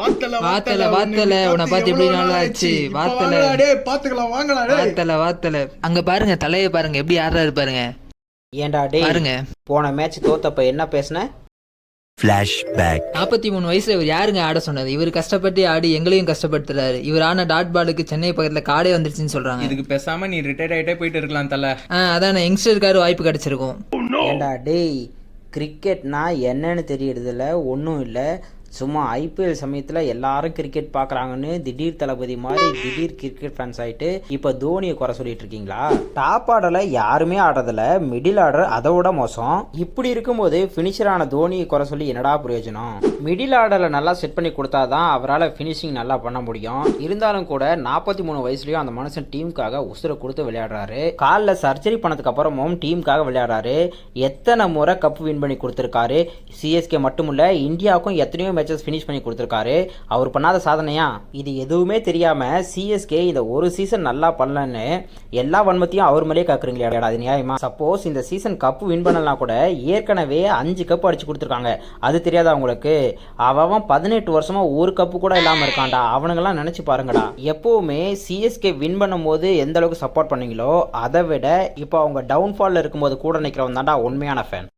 வாத்தல உன்னை பார்த்து எப்படி நாள் ஆச்சு. வாத்தல அங்க பாருங்க, தலையை பாருங்க எப்படி ஆடுறாரு பாருங்க. ஏன்டா டேய், பாருங்க போன மேட்ச் தோத்தப்ப என்ன பேசுன? 43 வயசுல இவர் யாருங்க ஆட சொன்னது? இவர் கஷ்டப்பட்டு ஆடி எங்களையும் கஷ்டப்படுத்துறாரு. இவர் ஆன டாட் பாலுக்கு சென்னை பக்கத்துல காடே வந்துருச்சுன்னு சொல்றாங்க. இதுக்கு பேசாம நீ ரிட்டையர்ட் ஆயிட்டே போயிட்டு இருக்கலாம் தல. அதான் யங்ஸ்டருக்காரு வாய்ப்பு கிடைச்சிருக்கும். ஏன்டா டேய், கிரிக்கெட்னா என்னன்னு தெரியறதில்ல, ஒன்றும் இல்லை. சும்மா ஐபிஎல் சமயத்தில் எல்லாரும் கிரிக்கெட் பார்க்குறாங்கன்னு திடீர் தளபதி மாதிரி திடீர் கிரிக்கெட் ஃபேன்ஸ் ஆகிட்டு இப்போ தோனியை குறை சொல்லிட்டு இருக்கீங்களா? டாப் ஆர்டரில் யாருமே ஆடுறதில்ல, மிடில் ஆர்டர் அதை விட மோசம். இப்படி இருக்கும்போது ஃபினிஷரான தோனியை குறை சொல்லி என்னடா பிரயோஜனம்? மிடில் ஆர்டரில் நல்லா செட் பண்ணி கொடுத்தா தான் அவரால் ஃபினிஷிங் நல்லா பண்ண முடியும். இருந்தாலும் கூட 43 வயசுலேயும் அந்த மனுஷன் டீமுக்காக உசுரை கொடுத்து விளையாடுறாரு. காலில் சர்ஜரி பண்ணதுக்கு அப்புறமும் டீமுக்காக விளையாடுறாரு. எத்தனை முறை கப் வின் பண்ணி கொடுத்துருக்காரு. சிஎஸ்கே மட்டுமில்ல, இந்தியாவுக்கும் எத்தனையோ மேட்சஸ் ஃபினிஷ் பண்ணி கொடுத்துருக்காரு. அவர் பண்ணாத சாதனையா இது? எதுவுமே தெரியாம சிஎஸ்கே இந்த ஒரு சீசன் நல்லா பண்ணலன்னு எல்லா வன்மத்தையும் அவர் மேலே காக்குறீங்களா? அது நியாயமா? சப்போஸ் இந்த சீசன் கப் வின் பண்ணலாம் கூட ஏற்கனவே 5 கப் அடிச்சு கொடுத்துருக்காங்க. அது தெரியாதா உங்களுக்கு? அவன் 18 வருஷமா ஒரு கப்பு கூட இல்லாம இருக்கான்டா. அவனுங்கெல்லாம் நினைச்சு பாருங்கடா. எப்பவுமே சிஎஸ்கே வின் பண்ணும் போது எந்த அளவுக்கு சப்போர்ட் பண்ணீங்களோ அதை விட இப்போ அவங்க டவுன்ஃபால்ல இருக்கும்போது கூட நிற்கிறவன் தான்டா உண்மையான ஃபேன்.